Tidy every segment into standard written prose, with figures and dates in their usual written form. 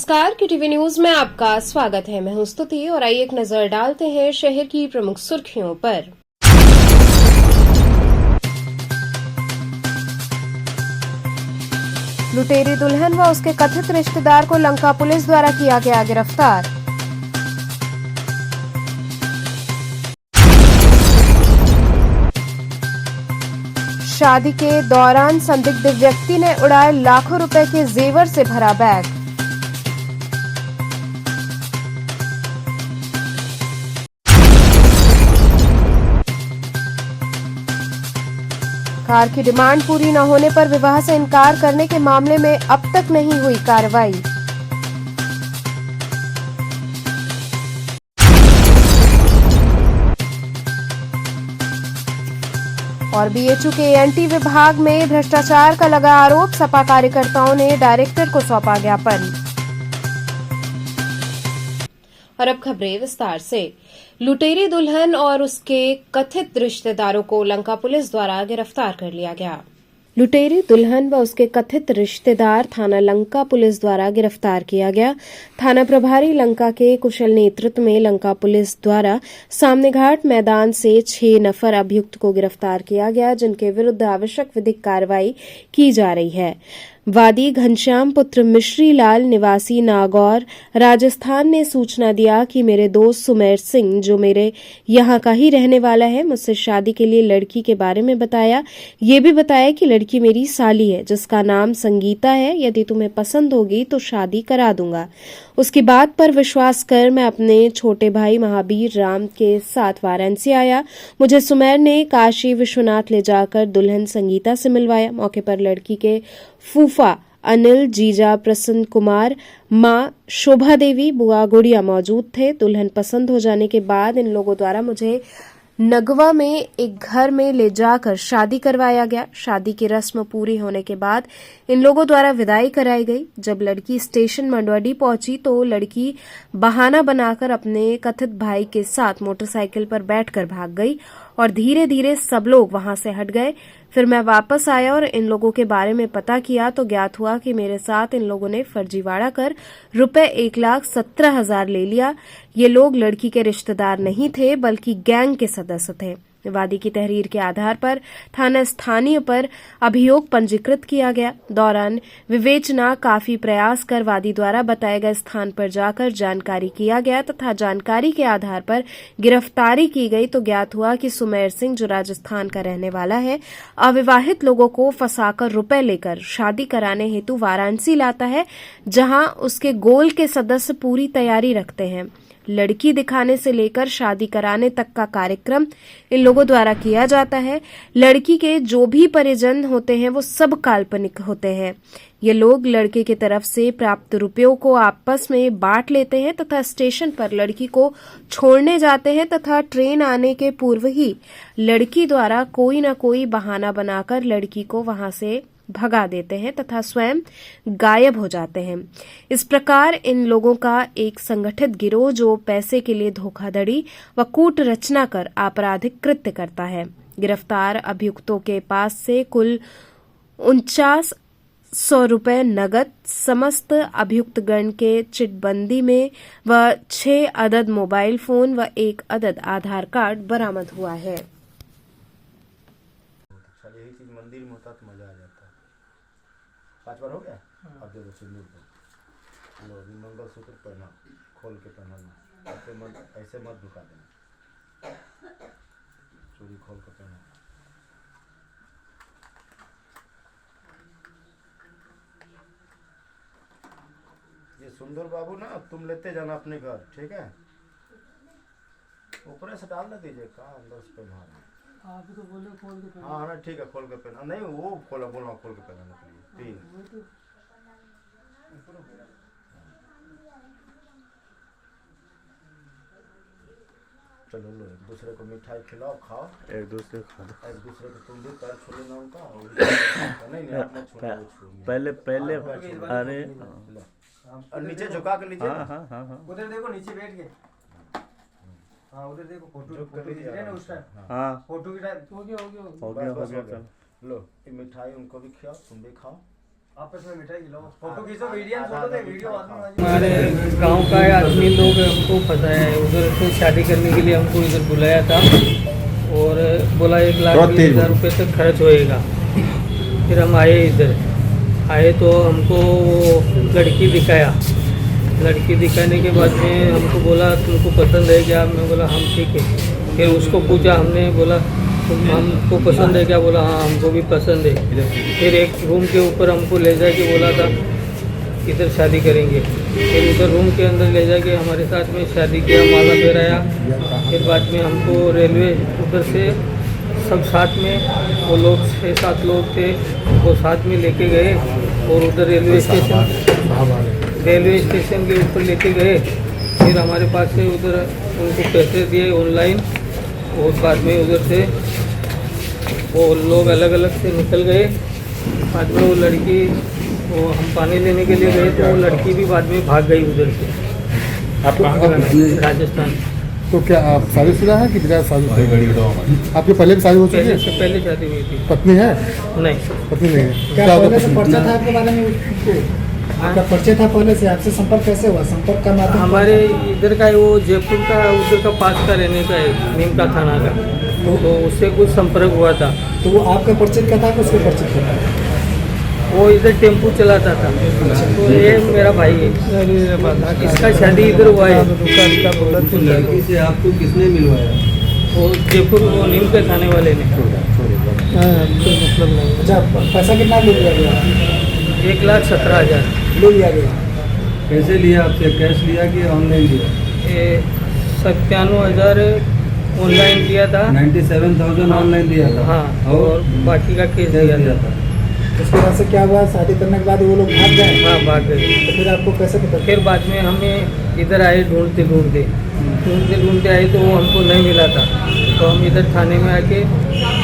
नमस्कार के TV news में आपका स्वागत है। मैं हूं स्तुति और आइए एक नजर डालते हैं शहर की प्रमुख सुर्खियों पर। लुटेरी दुल्हन व उसके कथित रिश्तेदार को लंका पुलिस द्वारा किया गया गिरफ्तार। शादी के दौरान संदिग्ध व्यक्ति ने उड़ाए लाखों रुपए के जेवर से भरा बैग। कार की डिमांड पूरी न होने पर विवाह से इनकार करने के मामले में अब तक नहीं हुई कार्रवाई। और बीएचयू के एएनटी विभाग में भ्रष्टाचार का लगा आरोप, सपा कार्यकर्ताओं ने डायरेक्टर को सौंपा ज्ञापन। और अब खबरें विस्तार से। लुटेरी दुल्हन और उसके कथित रिश्तेदारों को लंका पुलिस द्वारा गिरफ्तार कर लिया गया। लुटेरी दुल्हन व उसके कथित रिश्तेदार थाना लंका पुलिस द्वारा गिरफ्तार किया गया। थाना प्रभारी लंका के कुशल नेतृत्व में लंका पुलिस द्वारा सामने घाट मैदान से 6 नफर अभियुक्त को गिरफ्तार किया गया, जिनके विरुद्ध आवश्यक विधिक कार्रवाई की जा रही है। वादी घनश्याम पुत्र मिश्री लाल निवासी नागौर राजस्थान ने सूचना दिया कि मेरे दोस्त सुमेर सिंह, जो मेरे यहाँ का ही रहने वाला है, मुझसे शादी के लिए लड़की के बारे में बताया। ये भी बताया कि लड़की मेरी साली है जिसका नाम संगीता है, यदि तुम्हें पसंद होगी तो शादी करा दूंगा। उसकी बात पर विश्वास कर मैं अपने छोटे भाई महावीर राम के साथ वाराणसी आया। मुझे सुमेर ने काशी विश्वनाथ ले जाकर दुल्हन संगीता से मिलवाया। मौके पर लड़की के फूफा अनिल, जीजा प्रसन्न कुमार, मां शोभा देवी, बुआ गुड़िया मौजूद थे। दुल्हन पसंद हो जाने के बाद इन लोगों द्वारा मुझे नगवा में एक घर में ले जाकर शादी करवाया गया। शादी की रस्म पूरी होने के बाद इन लोगों द्वारा विदाई कराई गई। जब लड़की स्टेशन मंडवाडी पहुंची तो लड़की बहाना बनाकर अपने कथित भाई के साथ मोटरसाइकिल पर बैठकर भाग गई और धीरे धीरे सब लोग वहां से हट गए। फिर मैं वापस आया और इन लोगों के बारे में पता किया तो ज्ञात हुआ कि मेरे साथ इन लोगों ने फर्जीवाड़ा कर रुपए 1,17,000 ले लिया। ये लोग लड़की के रिश्तेदार नहीं थे बल्कि गैंग के सदस्य थे। वादी की तहरीर के आधार पर थाना स्थानीय पर अभियोग पंजीकृत किया गया। दौरान विवेचना काफी प्रयास कर वादी द्वारा बताए गए स्थान पर जाकर जानकारी किया गया तथा जानकारी के आधार पर गिरफ्तारी की गई तो ज्ञात हुआ कि सुमेर सिंह, जो राजस्थान का रहने वाला है, अविवाहित लोगों को फंसाकर रुपए लेकर शादी कराने हेतु वाराणसी लाता है, जहां उसके गोल के सदस्य पूरी तैयारी रखते हैं। लड़की दिखाने से लेकर शादी कराने तक का कार्यक्रम इन लोगों द्वारा किया जाता है। लड़की के जो भी परिजन होते हैं वो सब काल्पनिक होते हैं। ये लोग लड़के की तरफ से प्राप्त रुपयों को आपस में बांट लेते हैं तथा स्टेशन पर लड़की को छोड़ने जाते हैं तथा ट्रेन आने के पूर्व ही लड़की द्वारा कोई न कोई बहाना बनाकर लड़की को वहां से भगा देते हैं तथा स्वयं गायब हो जाते हैं। इस प्रकार इन लोगों का एक संगठित गिरोह जो पैसे के लिए धोखाधड़ी व कूट रचना कर आपराधिक कृत्य करता है। गिरफ्तार अभियुक्तों के पास से कुल 4900 रुपए नगद, समस्त अभियुक्त गण के चिटबंदी में व 6 अदद मोबाइल फोन व 1 अदद आधार कार्ड बरामद हुआ है। मंदिर में होता तो मजा आ जाता। 5 बार हो गया। अब दे दो सिंदूर को। लो अभी मंगलसूत्र पहना, खोल के पहनना। ऐसे मत दुखा देना। चूड़ी खोल के पहना। ये सुंदर बाबू ना तुम लेते जाना अपने घर, ठीक है? ऊपर से डाल न दीजिए, कहाँ अंदर से पहना रहे हैं। आप तो बोले खोल के पहना। हाँ ना, ठीक है, खोल के पहना। नहीं वो खोला, बोला खोल के पहनाने के लिए। 3 चलो लो, एक दूसरे को मिठाई खिलाओ, खाओ, एक दूसरे को एक दूसरे को तुम भी पैर छू लेना उनका। नहीं आप मत छूना, वो छूएंगे। पहले अरे और नीचे झुका के लीजिए। हाँ उधर देखो, नीचे बैठ के। हाँ उधर देखो, फोटो खींच रहे ना उस टाइम। हाँ फोटो की टाइम हो गया हो गया चलो। लो ये मिठाई उनको भी खिलाओ, तुम भी खाओ। आपस में मिठाई खिलाओ, फोटो खींचो, वीडियो फोटो दे, वीडियो आदमी हमारे गांव का आदमी लोग हमको पता है, उधर से शादी करने के लिए हमको इधर बुलाया था और बोला 1,20,000 रुपये तक खर्च होएगा। फिर हम आए, इधर आए तो हमको लड़की दिखाया। लड़की दिखाने के बाद में हमको बोला तुमको पसंद है क्या? मैं बोला हम ठीक है। फिर उसको पूछा हमने, बोला हमको पसंद है क्या? बोला हाँ हमको भी पसंद है। फिर एक रूम के ऊपर हमको ले जाके बोला था इधर शादी करेंगे। फिर उधर रूम के अंदर ले जाके हमारे साथ में शादी किया, माला पहराया। फिर बाद में हमको रेलवे उधर से सब साथ में, वो लोग 6-7 लोग थे, वो साथ में लेके गए और उधर रेलवे स्टेशन के ऊपर लेके गए। फिर हमारे पास से उधर उनको पैसे दिए ऑनलाइन और बाद में उधर से वो लोग अलग अलग से निकल गए। बाद में वो लड़की, वो हम पानी लेने के लिए गए तो वो लड़की भी बाद में भाग गई उधर से। आप कहाँ राजस्थान। तो क्या आप शादीशुदा है कि बिना शादी? आपकी पहले भी शादी हो चुकी है? पहले शादी हुई थी। पत्नी है? नहीं, पत्नी नहीं है। क्या क्या पहले से होता परिचय था आपके बारे में उसको? आपका परिचय था पहले से? आपसे संपर्क कैसे हुआ? संपर्क का माध्यम हमारे इधर का है, वो जयपुर का उधर का पास का रहने का है, नीमका थाना का। तो उससे कुछ संपर्क हुआ था। तो वो आपका परिचित का था कि उसके परिचित का था? वो इधर टेम्पू चलाता था। तो ये मेरा भाई है, इसका शादी इधर हुआ है। लड़की से आपको किसने मिलवाया? वो जयपुर, वो नीम के थाने वाले ने। अच्छा, पैसा कितना ले लिया गया? 1,17,000 ले लिया गया। कैसे लिया आपसे? कैश लिया कि ऑनलाइन लिया? 97,000 ऑनलाइन दिया था। 97,000 ऑनलाइन दिया था। हाँ, और बाकी का केस दिया था। उसके बाद से क्या हुआ? शादी करने के बाद वो लोग भाग गए? हाँ, भाग गए। तो फिर आपको कैसे पता? फिर बाद में हमें इधर आए, ढूंढते आए तो वो हमको नहीं मिला था। तो हम इधर थाने में आके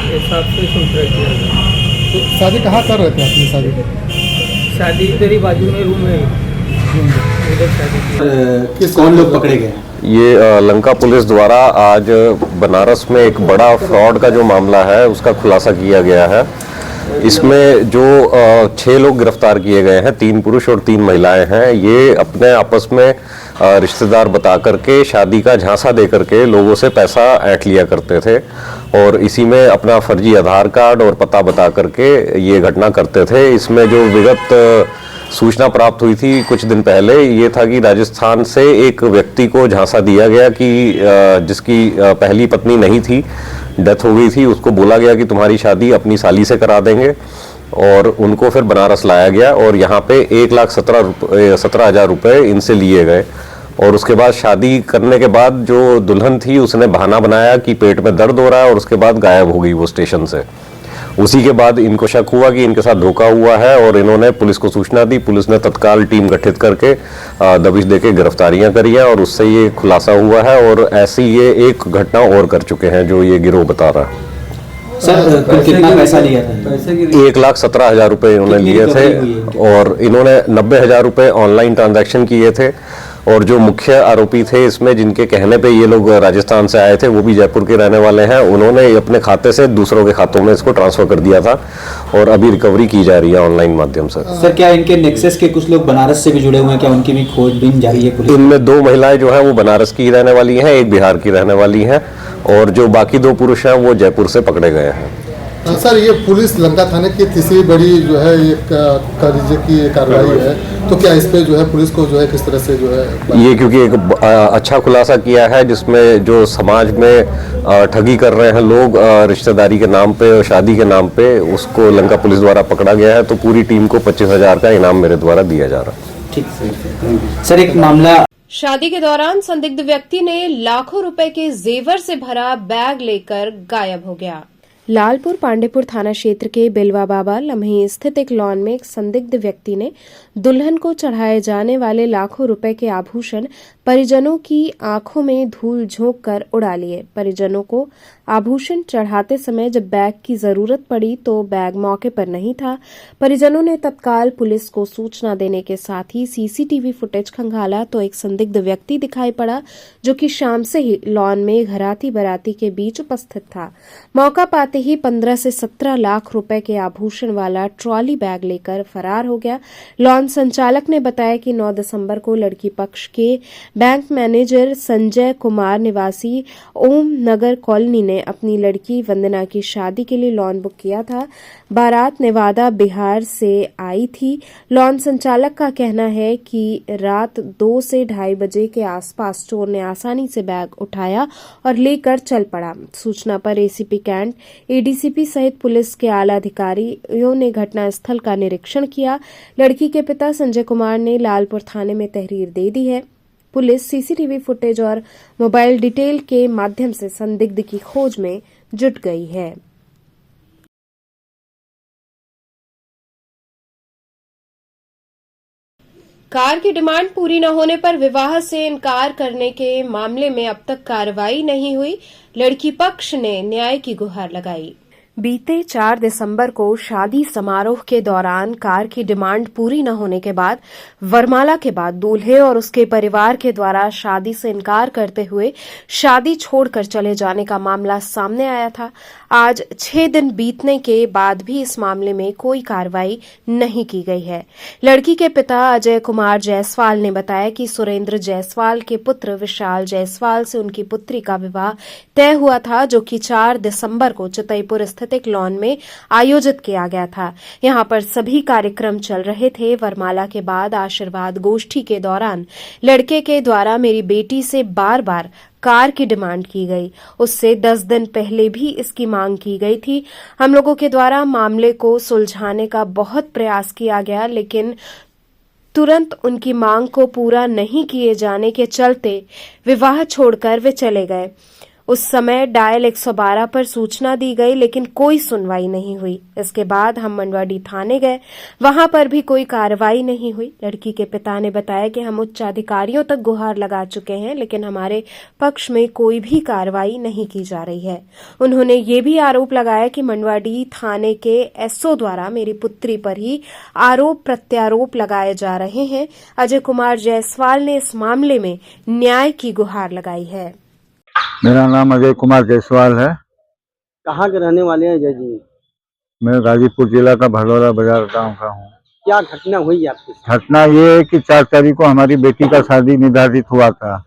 हिसाब से संपर्क किया था। तो शादी कहाँ कर रहे थे अपनी शादी? शादी इधर ही बाजू में रूम है, उधर शादी की। कौन लोग पकड़े गए? ये लंका पुलिस द्वारा आज बनारस में एक बड़ा फ्रॉड का जो मामला है उसका खुलासा किया गया है। इसमें जो 6 लोग गिरफ्तार किए गए हैं, 3 पुरुष और 3 महिलाएं हैं। ये अपने आपस में रिश्तेदार बता करके, शादी का झांसा दे करके लोगों से पैसा ऐंठ लिया करते थे और इसी में अपना फर्जी आधार कार्ड और पता बता करके ये घटना करते थे। इसमें जो विगत सूचना प्राप्त हुई थी कुछ दिन पहले, ये था कि राजस्थान से एक व्यक्ति को झांसा दिया गया कि जिसकी पहली पत्नी नहीं थी, डेथ हो गई थी, उसको बोला गया कि तुम्हारी शादी अपनी साली से करा देंगे और उनको फिर बनारस लाया गया और यहाँ पे 1,17,000 रुपये इनसे लिए गए। और उसके बाद शादी करने के बाद जो दुल्हन थी उसने बहाना बनाया कि पेट में दर्द हो रहा है और उसके बाद गायब हो गई वो स्टेशन से। उसी के बाद इनको शक हुआ कि इनके साथ धोखा हुआ है और इन्होंने पुलिस को सूचना दी। पुलिस ने तत्काल टीम गठित करके दबिश देके गिरफ्तारियां करी हैं और उससे ये खुलासा हुआ है और ऐसी ये एक घटना और कर चुके हैं जो ये गिरोह बता रहा है। सर कितना पैसा लिया था? 1,17,000 रुपये इन्होंने लिए थे और इन्होंने 90,000 रुपये ऑनलाइन ट्रांजैक्शन किए थे। और जो मुख्य आरोपी थे इसमें, जिनके कहने पे ये लोग राजस्थान से आए थे, वो भी जयपुर के रहने वाले हैं। उन्होंने अपने खाते से दूसरों के खातों में इसको ट्रांसफर कर दिया था और अभी रिकवरी की जा रही है ऑनलाइन माध्यम से। सर क्या इनके नेक्सस के कुछ लोग बनारस से भी जुड़े हुए हैं? क्या उनकी भी खोजबीन जारी है पुलिस? इनमें 2 महिलाएं जो हैं वो बनारस की रहने वाली हैं, एक बिहार की रहने वाली हैं और जो बाकी 2 पुरुष हैं वो जयपुर से पकड़े गए हैं। सर ये पुलिस लंका थाने की तीसरी बड़ी जो है ये कब्जे की कार्रवाई है, तो क्या इस पे जो है पुलिस को जो है किस तरह से जो है ये, क्योंकि एक अच्छा खुलासा किया है जिसमें जो समाज में ठगी कर रहे हैं लोग रिश्तेदारी के नाम पे और शादी के नाम पे, उसको लंका पुलिस द्वारा पकड़ा गया है। तो पूरी टीम को 25,000 का इनाम मेरे द्वारा दिया जा रहा है। ठीक सर, एक मामला। शादी के दौरान संदिग्ध व्यक्ति ने लाखों रुपए के जेवर से भरा बैग लेकर गायब हो गया। लालपुर पांडेपुर थाना क्षेत्र के बिलवा बाबा लम्ही स्थित एक लॉन में एक संदिग्ध व्यक्ति ने दुल्हन को चढ़ाए जाने वाले लाखों रुपए के आभूषण परिजनों की आंखों में धूल झोंक कर उड़ा लिए। परिजनों को आभूषण चढ़ाते समय जब बैग की जरूरत पड़ी तो बैग मौके पर नहीं था। परिजनों ने तत्काल पुलिस को सूचना देने के साथ ही सीसीटीवी फुटेज खंगाला तो एक संदिग्ध व्यक्ति दिखाई पड़ा जो कि शाम से ही लॉन में घराती बाराती के बीच उपस्थित था। मौका पाते ही 15 से 17 लाख रुपए के आभूषण वाला ट्रॉली बैग लेकर फरार हो गया। लॉन संचालक ने बताया कि 9 दिसंबर को लड़की पक्ष के बैंक मैनेजर संजय कुमार निवासी ओम नगर कॉलोनी ने अपनी लड़की वंदना की शादी के लिए लॉन बुक किया था। बारात नेवादा बिहार से आई थी। लॉन संचालक का कहना है कि रात 2 से 2:30 बजे के आसपास चोर ने आसानी से बैग उठाया और लेकर चल पड़ा। सूचना पर एसीपी कैंट, एडीसीपी सहित पुलिस के आला अधिकारियों ने घटनास्थल का निरीक्षण किया। लड़की के पिता संजय कुमार ने लालपुर थाने में तहरीर दे दी है। पुलिस सीसीटीवी फुटेज और मोबाइल डिटेल के माध्यम से संदिग्ध की खोज में जुट गई है। कार की डिमांड पूरी न होने पर विवाह से इनकार करने के मामले में अब तक कार्रवाई नहीं हुई। लड़की पक्ष ने न्याय की गुहार लगाई। बीते 4 दिसंबर को शादी समारोह के दौरान कार की डिमांड पूरी न होने के बाद वरमाला के बाद दूल्हे और उसके परिवार के द्वारा शादी से इनकार करते हुए शादी छोड़कर चले जाने का मामला सामने आया था। आज 6 दिन बीतने के बाद भी इस मामले में कोई कार्रवाई नहीं की गई है। लड़की के पिता अजय कुमार जायसवाल ने बताया कि सुरेंद्र जायसवाल के पुत्र विशाल जायसवाल से उनकी पुत्री का विवाह तय हुआ था, जो कि 4 दिसंबर को चितईपुर स्थित एक लॉन में आयोजित किया गया था। यहां पर सभी कार्यक्रम चल रहे थे। वरमाला के बाद आशीर्वाद गोष्ठी के दौरान लड़के के द्वारा मेरी बेटी से बार-बार कार की डिमांड की गई। उससे 10 दिन पहले भी इसकी मांग की गई थी। हम लोगों के द्वारा मामले को सुलझाने का बहुत प्रयास किया गया, लेकिन तुरंत उनकी मांग को पूरा नहीं किए जाने के चलते विवाह छोड़कर वे चले गए। उस समय डायल 112 पर सूचना दी गई, लेकिन कोई सुनवाई नहीं हुई। इसके बाद हम मंडवाडी थाने गए, वहां पर भी कोई कार्रवाई नहीं हुई। लड़की के पिता ने बताया कि हम उच्च अधिकारियों तक गुहार लगा चुके हैं, लेकिन हमारे पक्ष में कोई भी कार्रवाई नहीं की जा रही है। उन्होंने ये भी आरोप लगाया कि मंडवाडी थाने के एसओ द्वारा मेरी पुत्री पर ही आरोप प्रत्यारोप लगाए जा रहे हैं। अजय कुमार जायसवाल ने इस मामले में न्याय की गुहार लगाई है। मेरा नाम अजय कुमार जायसवाल है। कहाँ के रहने वाले हैं अजय जी? मैं गाजीपुर जिला का भलौरा बाजार गांव का हूँ। क्या घटना हुई आपके साथ? घटना ये है कि 4 तारीख को हमारी बेटी का शादी निर्धारित हुआ था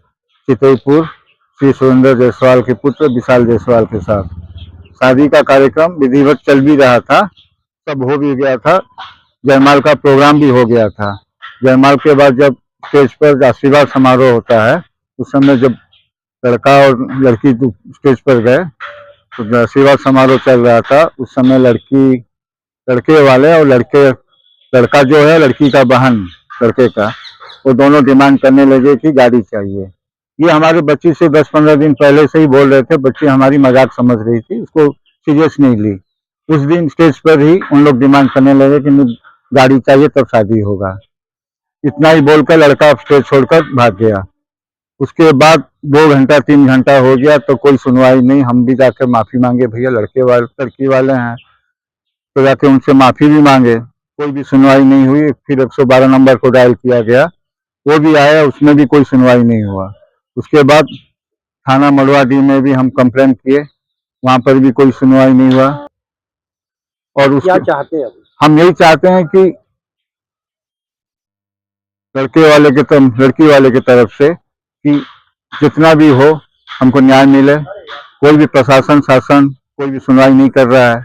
चितईपुर श्री सुरेंद्र जायसवाल के पुत्र विशाल जायसवाल के साथ। शादी का कार्यक्रम विधिवत चल भी रहा था, सब हो भी गया था, जयमाल का प्रोग्राम भी हो गया था। जयमाल के बाद जब स्टेज पर आशीर्वाद समारोह होता है, उस समय जब लड़का और लड़की स्टेज पर गए तो आशीर्वाद समारोह चल रहा था। उस समय लड़के वाले और लड़का जो है लड़की का बहन लड़के का, वो दोनों डिमांड करने लगे कि गाड़ी चाहिए। ये हमारे बच्ची से 10-15 दिन पहले से ही बोल रहे थे। बच्ची हमारी मजाक समझ रही थी, उसको सीरियस नहीं ली। उस दिन स्टेज पर ही उन लोग डिमांड करने लगे कि गाड़ी चाहिए तब शादी होगा। इतना ही बोलकर लड़का स्टेज छोड़कर भाग गया। उसके बाद 2 घंटा 3 घंटा हो गया तो कोई सुनवाई नहीं। हम भी जाकर माफी मांगे, भैया लड़की वाले हैं, तो जाके उनसे माफी भी मांगे, कोई भी सुनवाई नहीं हुई। फिर 112 नंबर को डायल किया गया, वो भी आया, उसमें भी कोई सुनवाई नहीं हुआ। उसके बाद थाना मंडवाडी में भी हम कंप्लेंट किए, वहां पर भी कोई सुनवाई नहीं हुआ। और क्या चाहते हैं? हम यही चाहते हैं कि लड़की वाले की तरफ से कि जितना भी हो हमको न्याय मिले। कोई भी प्रशासन शासन कोई भी सुनवाई नहीं कर रहा है,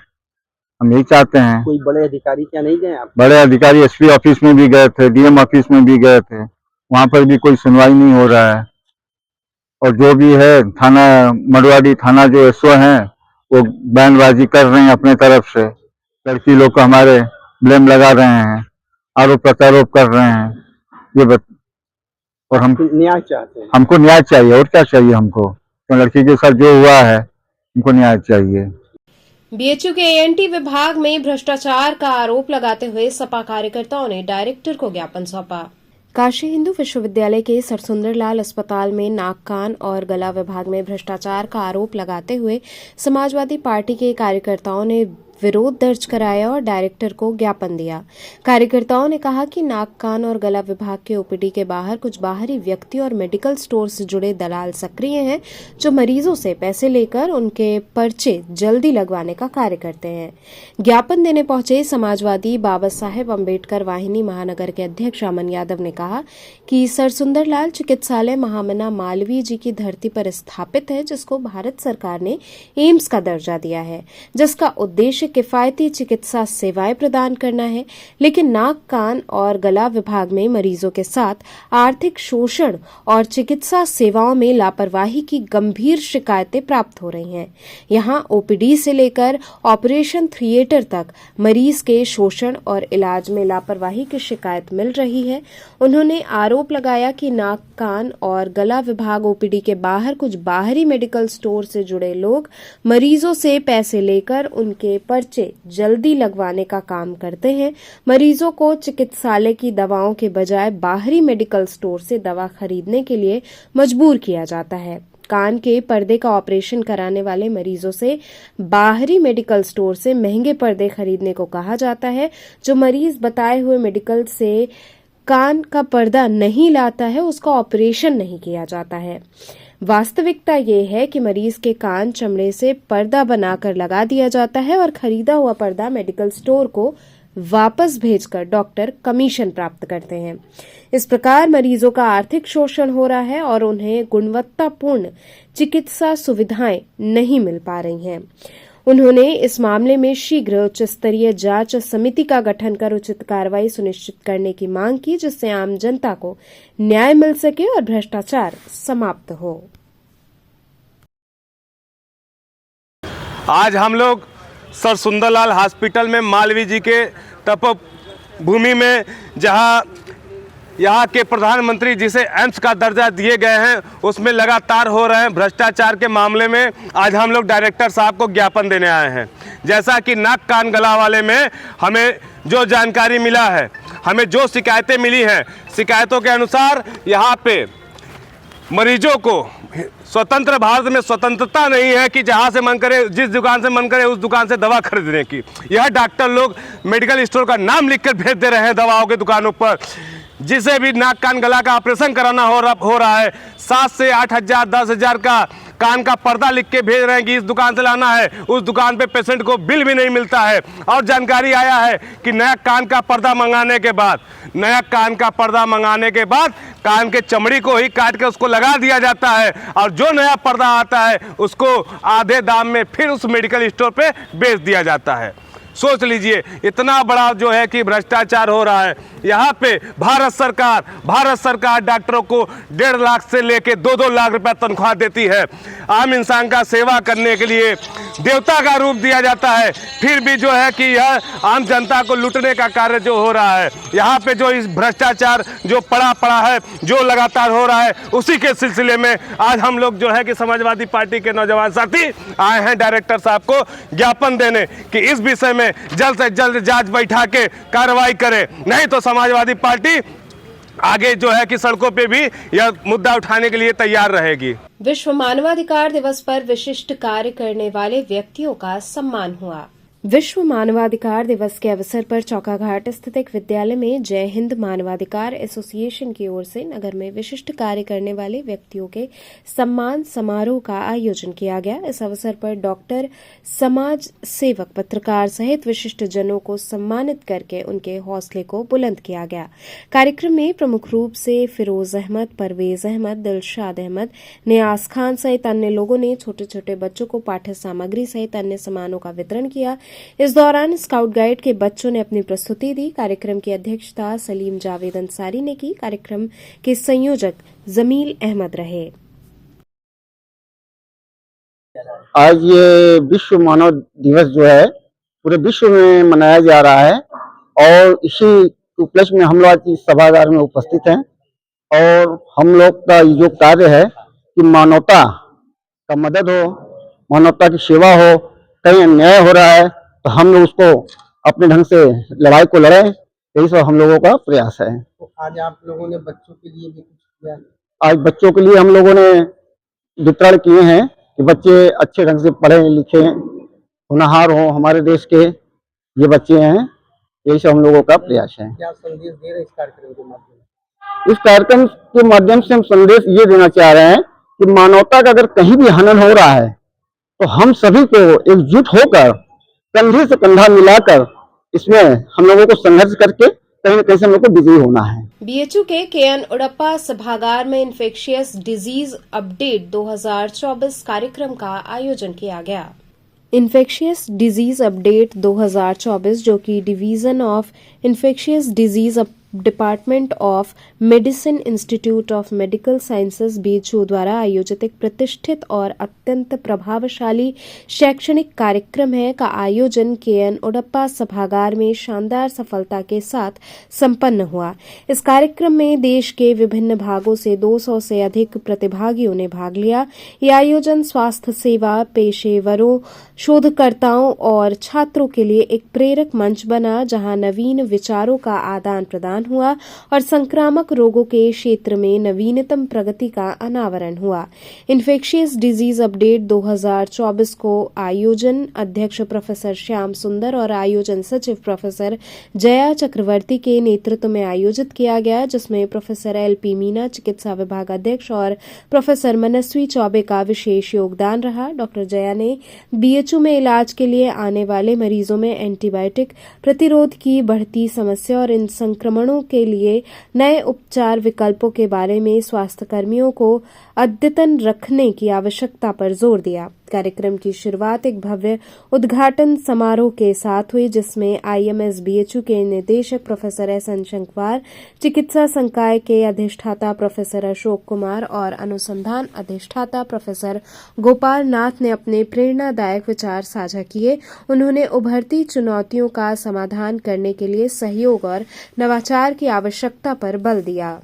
हम यही चाहते हैं। कोई बड़े अधिकारी क्या नहीं गए आप? बड़े अधिकारी एसपी ऑफिस में भी गए थे, डीएम ऑफिस में भी गए थे, वहां पर भी कोई सुनवाई नहीं हो रहा है। और जो भी है थाना मंडवाडी थाना जो एसओ हैं वो बयानबाजी कर रहे हैं अपने तरफ से, लड़की लोग को हमारे ब्लेम लगा रहे हैं, आरोप प्रत्यारोप कर रहे हैं। और हम न्याय चाहते हैं। हमको न्याय चाहिए, और क्या चाहिए हमको? तो लड़की के साथ जो हुआ है हमको न्याय चाहिए। बीएचयू के एएनटी विभाग में भ्रष्टाचार का आरोप लगाते हुए सपा कार्यकर्ताओं ने डायरेक्टर को ज्ञापन सौंपा। काशी हिंदू विश्वविद्यालय के सरसुंदरलाल अस्पताल में नाक कान और गला विभाग में भ्रष्टाचार का आरोप लगाते हुए समाजवादी पार्टी के कार्यकर्ताओं ने विरोध दर्ज कराया और डायरेक्टर को ज्ञापन दिया। कार्यकर्ताओं ने कहा कि नाक कान और गला विभाग के ओपीडी के बाहर कुछ बाहरी व्यक्ति और मेडिकल स्टोर से जुड़े दलाल सक्रिय हैं, जो मरीजों से पैसे लेकर उनके पर्चे जल्दी लगवाने का कार्य करते हैं। ज्ञापन देने पहुंचे समाजवादी बाबा साहेब अम्बेडकर वाहिनी महानगर के अध्यक्ष अमन यादव ने कहा कि सरसुंदरलाल चिकित्सालय महामना मालवीय जी की धरती पर स्थापित है, जिसको भारत सरकार ने एम्स का दर्जा दिया है, जिसका उद्देश्य किफायती चिकित्सा सेवाएं प्रदान करना है। लेकिन नाक कान और गला विभाग में मरीजों के साथ आर्थिक शोषण और चिकित्सा सेवाओं में लापरवाही की गंभीर शिकायतें प्राप्त हो रही हैं। यहां ओपीडी से लेकर ऑपरेशन थिएटर तक मरीज के शोषण और इलाज में लापरवाही की शिकायत मिल रही है। उन्होंने आरोप लगाया कि नाक कान और गला विभाग ओपीडी के बाहर कुछ बाहरी मेडिकल स्टोर से जुड़े लोग मरीजों से पैसे लेकर उनके पर्चे जल्दी लगवाने का काम करते हैं। मरीजों को चिकित्सालय की दवाओं के बजाय बाहरी मेडिकल स्टोर से दवा खरीदने के लिए मजबूर किया जाता है। कान के पर्दे का ऑपरेशन कराने वाले मरीजों से बाहरी मेडिकल स्टोर से महंगे पर्दे खरीदने को कहा जाता है। जो मरीज बताए हुए मेडिकल से कान का पर्दा नहीं लाता है, उसका ऑपरेशन नहीं किया जाता है। वास्तविकता ये है कि मरीज के कान चमड़े से पर्दा बनाकर लगा दिया जाता है और खरीदा हुआ पर्दा मेडिकल स्टोर को वापस भेजकर डॉक्टर कमीशन प्राप्त करते हैं। इस प्रकार मरीजों का आर्थिक शोषण हो रहा है और उन्हें गुणवत्तापूर्ण चिकित्सा सुविधाएं नहीं मिल पा रही हैं। उन्होंने इस मामले में शीघ्र उच्च स्तरीय जांच समिति का गठन कर उचित कार्रवाई सुनिश्चित करने की मांग की, जिससे आम जनता को न्याय मिल सके और भ्रष्टाचार समाप्त हो। आज हम लोग सरसुंदरलाल हॉस्पिटल में मालवीय जी के तपोभूमि में, जहां यहाँ के प्रधानमंत्री जिसे एम्स का दर्जा दिए गए हैं, उसमें लगातार हो रहे हैं भ्रष्टाचार के मामले में आज हम लोग डायरेक्टर साहब को ज्ञापन देने आए हैं। जैसा कि नाक कान गला वाले में हमें जो जानकारी मिला है, हमें जो शिकायतें मिली हैं, शिकायतों के अनुसार यहाँ पे मरीजों को स्वतंत्र भारत में स्वतंत्रता नहीं है कि जहाँ से मन करे, जिस दुकान से मन करे उस दुकान से दवा खरीदने की। यह डॉक्टर लोग मेडिकल स्टोर का नाम लिखकर भेज दे रहे हैं दवाओं की दुकानों पर। जिसे भी नाक कान गला का ऑपरेशन कराना हो रहा है, 7 से 8 हज़ार 10 हज़ार का कान का पर्दा लिख के भेज रहे हैं कि इस दुकान से लाना है। उस दुकान पे पेशेंट को बिल भी नहीं मिलता है। और जानकारी आया है कि नया कान का पर्दा मंगाने के बाद कान के चमड़ी को ही काट के उसको लगा दिया जाता है और जो नया पर्दा आता है उसको आधे दाम में फिर उस मेडिकल स्टोर पे बेच दिया जाता है। सोच लीजिए, इतना बड़ा जो है कि भ्रष्टाचार हो रहा है। यहाँ पे भारत सरकार डॉक्टरों को 1.5 लाख से लेके 2-2 लाख रुपया तनख्वाह देती है। आम इंसान का सेवा करने के लिए देवता का रूप दिया जाता है, फिर भी जो है कि यह आम जनता को लूटने का कार्य जो हो रहा है। यहाँ पे जो इस भ्रष्टाचार जो पड़ा है, जो लगातार हो रहा है, उसी के सिलसिले में आज हम लोग जो है कि समाजवादी पार्टी के नौजवान साथी आए हैं डायरेक्टर साहब को ज्ञापन देने कि इस विषय में जल्द से जल्द जांच बैठा के कार्रवाई करे, नहीं तो समाजवादी पार्टी आगे जो है कि सड़कों पे भी यह मुद्दा उठाने के लिए तैयार रहेगी। विश्व मानवाधिकार दिवस पर विशिष्ट कार्य करने वाले व्यक्तियों का सम्मान हुआ। विश्व मानवाधिकार दिवस के अवसर पर चौकाघाट स्थित एक विद्यालय में जय हिंद मानवाधिकार एसोसिएशन की ओर से नगर में विशिष्ट कार्य करने वाले व्यक्तियों के सम्मान समारोह का आयोजन किया गया। इस अवसर पर डॉक्टर, समाज सेवक, पत्रकार सहित विशिष्ट जनों को सम्मानित करके उनके हौसले को बुलंद किया गया। कार्यक्रम में प्रमुख रूप से फिरोज अहमद, परवेज अहमद, दिलशाद अहमद, नियाज खान सहित अन्य लोगों ने छोटे छोटे बच्चों को पाठ्य सामग्री सहित अन्य सामानों का वितरण किया। इस दौरान स्काउट गाइड के बच्चों ने अपनी प्रस्तुति दी। कार्यक्रम की अध्यक्षता सलीम जावेद अंसारी ने की। कार्यक्रम के संयोजक जमील अहमद रहे। आज ये विश्व मानव दिवस जो है पूरे विश्व में मनाया जा रहा है और इसी उपलक्ष्य में हम लोग आज इस सभागार में उपस्थित हैं और हम लोग का जो कार्य है कि मानवता का मदद हो, मानवता की सेवा हो कहीं अन्याय हो रहा है तो हम लोग उसको अपने ढंग से लड़ाई को लड़ें, यही सब हम लोगों का प्रयास है। तो आज आप लोगों ने बच्चों के लिए भी कुछ किया? आज बच्चों के लिए हम लोगों ने वितरण किए हैं कि बच्चे अच्छे ढंग से पढ़ें लिखें, होनहार हों, हमारे देश के ये बच्चे हैं, यही सब हम लोगों का प्रयास है। क्या संदेश दे रहे हैं इस कार्यक्रम के माध्यम से? इस कार्यक्रम के माध्यम से हम संदेश ये देना चाह रहे हैं कि मानवता का अगर कहीं भी हनन हो रहा है तो हम सभी को एकजुट होकर कंधे से कंधा मिलाकर इसमें हम लोगों को संघर्ष करके कहीं न कहीं से हम लोग को विजयी होना है। बीएचयू के केएन उड़प्पा सभागार में इन्फेक्शियस डिजीज अपडेट 2024 कार्यक्रम का आयोजन किया गया। इन्फेक्शियस डिजीज अपडेट 2024 जो कि division of infectious disease department of medicine institute of medical sciences BHU द्वारा आयोजित एक प्रतिष्ठित और अत्यंत प्रभावशाली शैक्षणिक कार्यक्रम है का आयोजन केएन उड़प्पा सभागार में शानदार सफलता के साथ संपन्न हुआ। इस कार्यक्रम में देश के विभिन्न भागों से 200 से अधिक प्रतिभागियों ने भाग लिया। ये आयोजन स्वास्थ्य सेवा पेशेवरों, शोधकर्ताओं और छात्रों के लिए एक प्रेरक मंच बना, जहां नवीन विचारों का आदान प्रदान हुआ और संक्रामक रोगों के क्षेत्र में नवीनतम प्रगति का अनावरण हुआ। इन्फेक्शियस डिजीज अपडेट 2024 को आयोजन अध्यक्ष प्रोफेसर श्याम सुंदर और आयोजन सचिव प्रोफेसर जया चक्रवर्ती के नेतृत्व में आयोजित किया गया, जिसमें प्रोफेसर एलपी मीना चिकित्सा विभाग अध्यक्ष और प्रोफेसर मनस्वी चौबे का विशेष योगदान रहा। डॉक्टर जया ने बीएचयू में इलाज के लिए आने वाले मरीजों में एंटीबायोटिक प्रतिरोध की बढ़ती समस्या और इन संक्रमणों के लिए नए उपचार विकल्पों के बारे में स्वास्थ्य कर्मियों को अद्यतन रखने की आवश्यकता पर जोर दिया। कार्यक्रम की शुरुआत एक भव्य उद्घाटन समारोह के साथ हुई, जिसमें आईएमएस बीएचयू के निदेशक प्रोफेसर एसएन शंकवार, चिकित्सा संकाय के अधिष्ठाता प्रोफेसर अशोक कुमार और अनुसंधान अधिष्ठाता प्रोफेसर गोपाल नाथ ने अपने प्रेरणादायक विचार साझा किए। उन्होंने उभरती चुनौतियों का समाधान करने के लिए सहयोग और नवाचार की आवश्यकता पर बल दिया।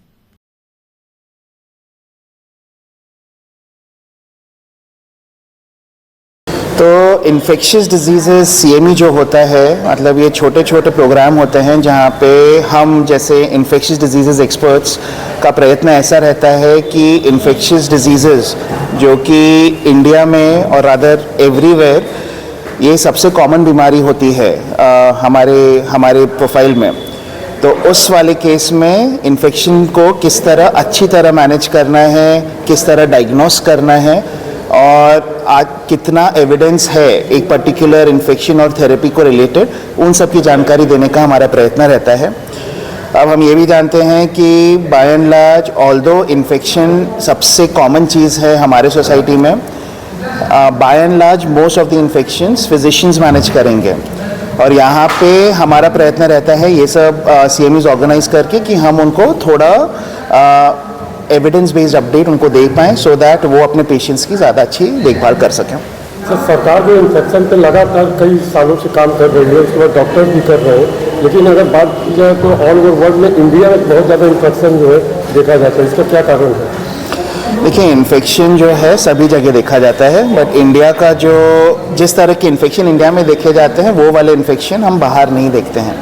तो इन्फेक्शियस डिजीज़ेस सीएमई जो होता है, मतलब ये छोटे छोटे प्रोग्राम होते हैं जहाँ पे हम जैसे इन्फेक्शियस डिजीज़ेस एक्सपर्ट्स का प्रयत्न ऐसा रहता है कि इन्फेक्शियस डिजीज़ेस जो कि इंडिया में और अदर एवरीवेयर ये सबसे कॉमन बीमारी होती है हमारे प्रोफाइल में, तो उस वाले केस में इन्फेक्शन को किस तरह अच्छी तरह मैनेज करना है, किस तरह डायग्नोस करना है और आज कितना एविडेंस है एक पर्टिकुलर इन्फेक्शन और थेरेपी को रिलेटेड, उन सब की जानकारी देने का हमारा प्रयत्न रहता है। अब हम ये भी जानते हैं कि by and large although infection सबसे कॉमन चीज़ है हमारे सोसाइटी में, by and large most of the infections physicians manage करेंगे और यहाँ पे हमारा प्रयत्न रहता है ये सब सीएमईज ऑर्गेनाइज करके कि हम उनको थोड़ा एविडेंस बेस्ड अपडेट उनको दे पाएँ सो दैट वो अपने पेशेंट्स की ज़्यादा अच्छी देखभाल कर सकें। सर, सरकार जो इन्फेक्शन पे लगातार कई सालों से काम कर रही है, उसके बाद डॉक्टर भी कर रहे हैं, लेकिन अगर बात की जाए तो ऑल ओवर वर्ल्ड में इंडिया में बहुत ज़्यादा इन्फेक्शन जो है देखा जाता है, इसका क्या कारण है? देखिए, इन्फेक्शन जो है सभी जगह देखा जाता है, बट इंडिया का जो जिस तरह के इन्फेक्शन इंडिया में देखे जाते हैं वो वाले इन्फेक्शन हम बाहर नहीं देखते हैं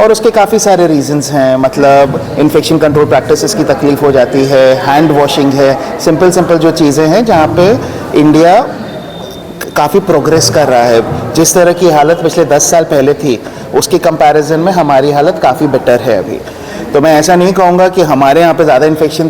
और उसके काफ़ी सारे रीजंस हैं। मतलब इन्फेक्शन कंट्रोल प्रैक्टिसेस की तकलीफ हो जाती है, हैंड वॉशिंग है, सिंपल जो चीज़ें हैं जहाँ पे इंडिया काफ़ी प्रोग्रेस कर रहा है। जिस तरह की हालत पिछले 10 साल पहले थी उसके कंपैरिजन में हमारी हालत काफ़ी बेटर है अभी। तो मैं ऐसा नहीं कहूँगा कि हमारे यहाँ पे ज़्यादा इन्फेक्शन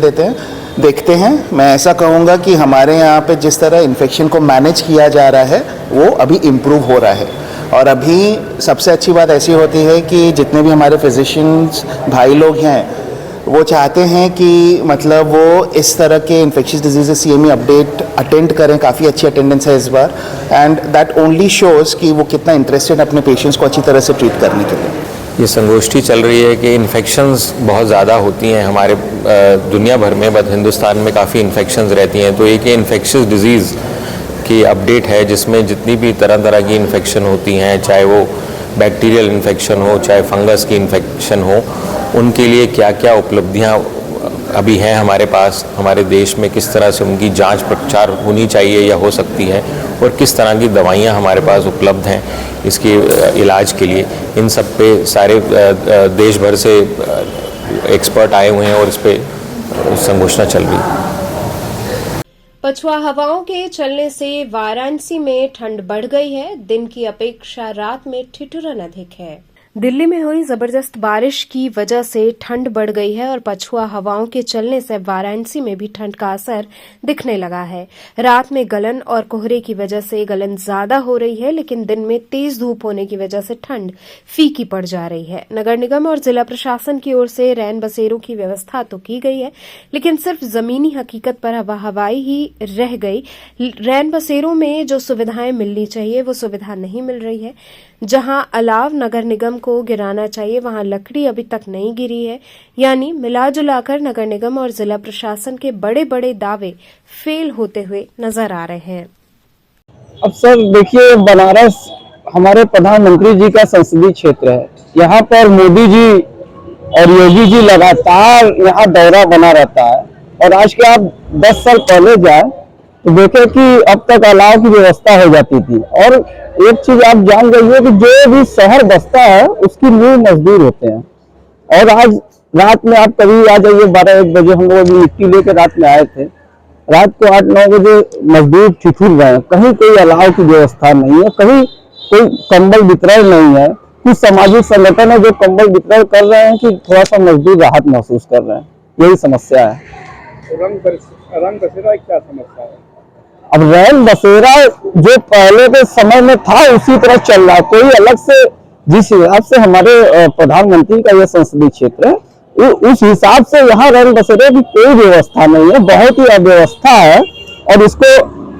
देखते हैं, मैं ऐसा कहूँगा कि हमारे यहाँ पे जिस तरह इन्फेक्शन को मैनेज किया जा रहा है वो अभी इम्प्रूव हो रहा है। और अभी सबसे अच्छी बात ऐसी होती है कि जितने भी हमारे फिजिशियंस भाई लोग हैं वो चाहते हैं कि मतलब वो इस तरह के infectious disease CME update attend करें, काफ़ी अच्छी अटेंडेंस है इस बार, एंड दैट ओनली शोज़ कि वो कितना इंटरेस्टेड अपने पेशेंट्स को अच्छी तरह से ट्रीट करने के लिए। ये संगोष्ठी चल रही है कि इन्फेक्शंस बहुत ज़्यादा होती हैं हमारे दुनिया भर में, बट हिंदुस्तान में काफ़ी इन्फेक्शंस रहती हैं। तो एक इन्फेक्शियस डिजीज़ की अपडेट है जिसमें जितनी भी तरह तरह की इन्फेक्शन होती हैं, चाहे वो बैक्टीरियल इन्फेक्शन हो चाहे फंगस की इन्फेक्शन हो, उनके लिए क्या क्या उपलब्धियां अभी हैं हमारे पास, हमारे देश में किस तरह से उनकी जांच प्रचार होनी चाहिए या हो सकती है, और किस तरह की दवाइयाँ हमारे पास उपलब्ध हैं इसके इलाज के लिए, इन सब पे सारे देश भर से एक्सपर्ट आए हुए हैं और इस पर संघोषणा चल रही है। पछुआ हवाओं के चलने से वाराणसी में ठंड बढ़ गई है। दिन की अपेक्षा रात में ठिठुरन अधिक है। दिल्ली में हुई जबरदस्त बारिश की वजह से ठंड बढ़ गई है और पछुआ हवाओं के चलने से वाराणसी में भी ठंड का असर दिखने लगा है। रात में गलन और कोहरे की वजह से गलन ज्यादा हो रही है, लेकिन दिन में तेज धूप होने की वजह से ठंड फीकी पड़ जा रही है। नगर निगम और जिला प्रशासन की ओर से रैन बसेरों की व्यवस्था तो की गई है, लेकिन सिर्फ जमीनी हकीकत पर हवाई ही रह गई। रैन बसेरों में जो सुविधाएं मिलनी चाहिए वो सुविधा नहीं मिल रही है। जहां अलाव नगर निगम को गिराना चाहिए वहां लकड़ी अभी तक नहीं गिरी है। यानी मिला जुलाकर नगर निगम और जिला प्रशासन के बड़े बड़े दावे फेल होते हुए नजर आ रहे हैं। अब सर देखिए, बनारस हमारे प्रधानमंत्री जी का संसदीय क्षेत्र है। यहाँ पर मोदी जी और योगी जी लगातार यहाँ दौरा बना रहता है, और आज के आप 10 साल पहले जाए तो देखें कि अब तक अलाव की व्यवस्था हो जाती थी। और एक चीज आप जान गई है कि जो भी शहर बसता है उसकी नींव मजदूर होते हैं। और आज रात में आप कभी आ जाइए 12-1 बजे, हम लोग मिट्टी लेकर रात में आए थे, रात को 8-9 बजे मजदूर ठिठुर रहे हैं। कहीं कोई अलाव की व्यवस्था नहीं है, कहीं कोई कंबल वितरण नहीं है। कुछ सामाजिक संगठन है जो कंबल वितरण कर रहे हैं कि थोड़ा सा मजदूर राहत महसूस कर रहे हैं, यही समस्या है। रंग बसेरा क्या समस्या है? अब रैन बसेरा जो पहले के समय में था उसी तरह चल रहा है। कोई अलग से, जिस हिसाब से हमारे प्रधानमंत्री का यह संसदीय क्षेत्र है उस हिसाब से यहाँ रैन बसेरे की कोई व्यवस्था नहीं है, बहुत ही अव्यवस्था है। और इसको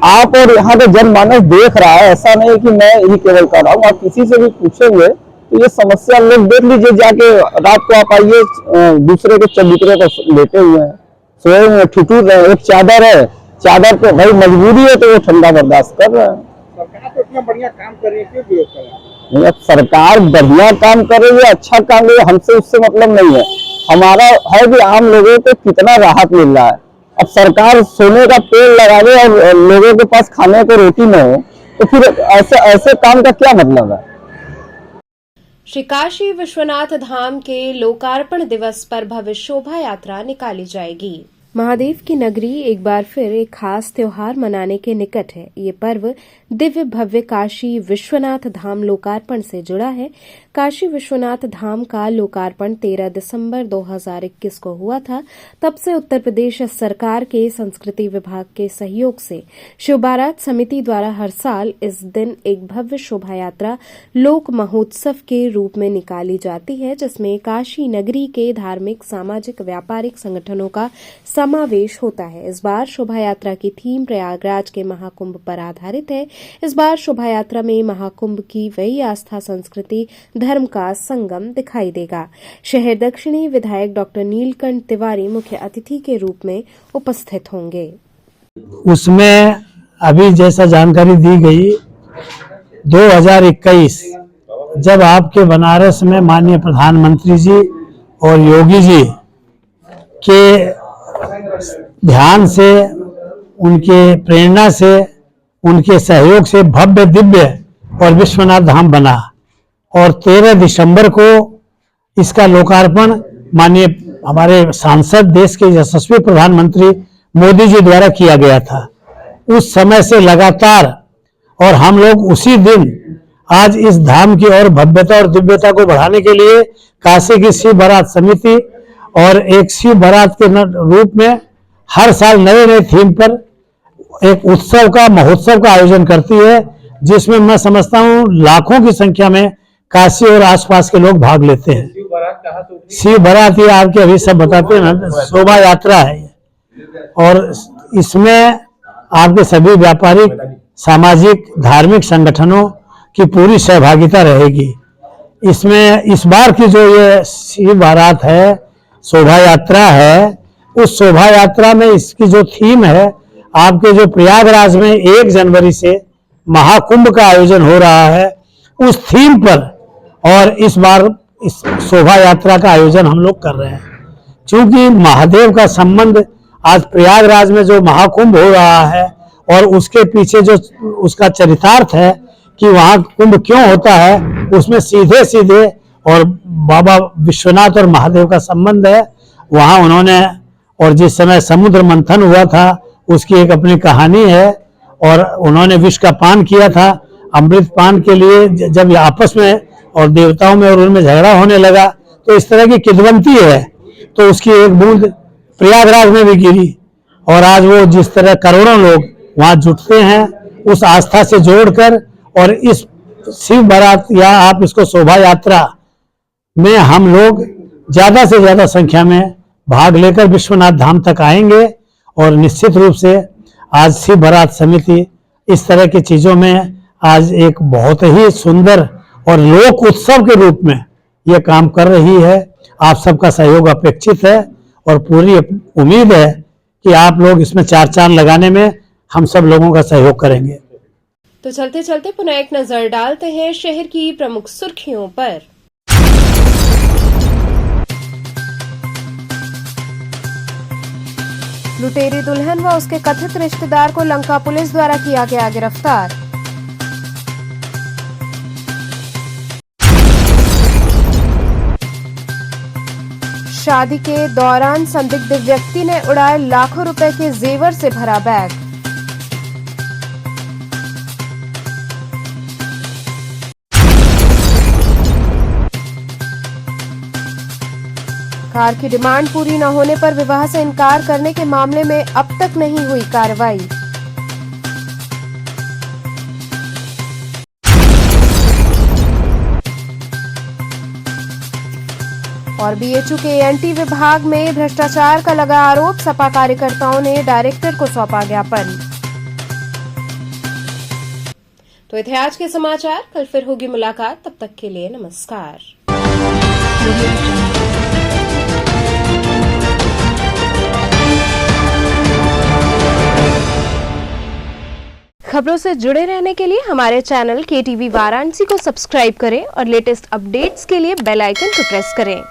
आप और यहाँ का जनमानस देख रहा है, ऐसा नहीं है कि मैं ही केवल कर रहा हूँ। आप किसी से भी पूछेंगे तो ये समस्या लोग देख लीजिए, जाके रात को आप आइए, दूसरे के चबूतरे पर लेटे हुए हैं, सोए हुए, ठिठुर रहे। एक चादर है, चादर पे भाई मजबूरी है तो वो ठंडा बर्दाश्त कर रहे हैं। सरकार तो इतना बढ़िया काम कर रही है, क्यों विरोध कर रही है? अब सरकार बढ़िया काम कर रही है, अच्छा काम कर रही है, हमसे उससे मतलब नहीं है। हमारा है कि आम लोगों को कितना राहत मिल रहा है। अब सरकार सोने का पेड़ लगा दे और लोगों के पास खाने को रोटी न हो तो फिर ऐसे काम का क्या मतलब है। श्री काशी विश्वनाथ धाम के लोकार्पण दिवस पर भव्य शोभा यात्रा निकाली जाएगी। महादेव की नगरी एक बार फिर एक खास त्योहार मनाने के निकट है। ये पर्व दिव्य भव्य काशी विश्वनाथ धाम लोकार्पण से जुड़ा है। काशी विश्वनाथ धाम का लोकार्पण 13 दिसंबर 2021 को हुआ था। तब से उत्तर प्रदेश सरकार के संस्कृति विभाग के सहयोग से शिव बारात समिति द्वारा हर साल इस दिन एक भव्य शोभा यात्रा लोक महोत्सव के रूप में निकाली जाती है, जिसमें काशी नगरी के धार्मिक, सामाजिक, व्यापारिक संगठनों का समावेश होता है। इस बार शोभा यात्रा की थीम प्रयागराज के महाकुंभ पर आधारित है। इस बार शोभा यात्रा में महाकुंभ की वही आस्था, संस्कृति, धर्म का संगम दिखाई देगा। शहर दक्षिणी विधायक डॉक्टर नीलकंठ तिवारी मुख्य अतिथि के रूप में उपस्थित होंगे। उसमें अभी जैसा जानकारी दी गई 2021 जब आपके बनारस में माननीय प्रधानमंत्री जी और योगी जी के ध्यान से, उनके प्रेरणा से, उनके सहयोग से भव्य दिव्य और विश्वनाथ धाम बना। और 13 दिसंबर को इसका लोकार्पण माननीय हमारे सांसद, देश के यशस्वी प्रधानमंत्री मोदी जी द्वारा किया गया था। उस समय से लगातार, और हम लोग उसी दिन आज इस धाम की और भव्यता और दिव्यता को बढ़ाने के लिए काशी की शिव बारात समिति और एक शिव बारात के रूप में हर साल नए नए थीम पर एक उत्सव का, महोत्सव का आयोजन करती है, जिसमें मैं समझता हूँ लाखों की संख्या में काशी और आसपास के लोग भाग लेते हैं। शिव बारात ये आपके अभी सब बताते हैं ना, शोभा यात्रा है। और इसमें आपके सभी व्यापारिक, सामाजिक, धार्मिक संगठनों की पूरी सहभागिता रहेगी। इसमें इस बार की जो ये शिव बारात है, शोभा यात्रा है, उस शोभा यात्रा में इसकी जो थीम है, आपके जो प्रयागराज में 1 जनवरी से महाकुंभ का आयोजन हो रहा है, उस थीम पर और इस बार इस शोभा यात्रा का आयोजन हम लोग कर रहे हैं। चूंकि महादेव का संबंध आज प्रयागराज में जो महाकुंभ हो रहा है और उसके पीछे जो उसका चरितार्थ है कि वहाँ कुंभ क्यों होता है, उसमें सीधे सीधे और बाबा विश्वनाथ और महादेव का संबंध है। वहाँ उन्होंने, और जिस समय समुद्र मंथन हुआ था उसकी एक अपनी कहानी है, और उन्होंने विष का पान किया था। अमृत पान के लिए जब आपस में और देवताओं में और उनमें झगड़ा होने लगा तो इस तरह की किदवंती है, तो उसकी एक बूंद प्रयागराज में भी गिरी, और आज वो जिस तरह करोड़ों लोग वहां जुटते हैं उस आस्था से जोड़कर, और इस शिव बारात या आप इसको शोभा यात्रा में हम लोग ज्यादा से ज्यादा संख्या में भाग लेकर विश्वनाथ धाम तक आएंगे। और निश्चित रूप से आज शिव बारात समिति इस तरह की चीजों में आज एक बहुत ही सुंदर और लोक उत्सव के रूप में ये काम कर रही है। आप सबका सहयोग अपेक्षित है और पूरी उम्मीद है कि आप लोग इसमें चार चांद लगाने में हम सब लोगों का सहयोग करेंगे। तो चलते चलते पुनः एक नजर डालते हैं शहर की प्रमुख सुर्खियों पर। लुटेरी दुल्हन व उसके कथित रिश्तेदार को लंका पुलिस द्वारा किया गया गिरफ्तार। शादी के दौरान संदिग्ध व्यक्ति ने उड़ाए लाखों रुपए के जेवर से भरा बैग। कार की डिमांड पूरी न होने पर विवाह से इनकार करने के मामले में अब तक नहीं हुई कार्रवाई। और बीएचयू के एएनटी विभाग में भ्रष्टाचार का लगा आरोप, सपा कार्यकर्ताओं ने डायरेक्टर को सौंपा ज्ञापन। तो ये थे आज के समाचार, कल फिर होगी मुलाकात, तब तक के लिए नमस्कार। खबरों से जुड़े रहने के लिए हमारे चैनल KTV वाराणसी को सब्सक्राइब करें और लेटेस्ट अपडेट्स के लिए बेल आइकन को प्रेस करें।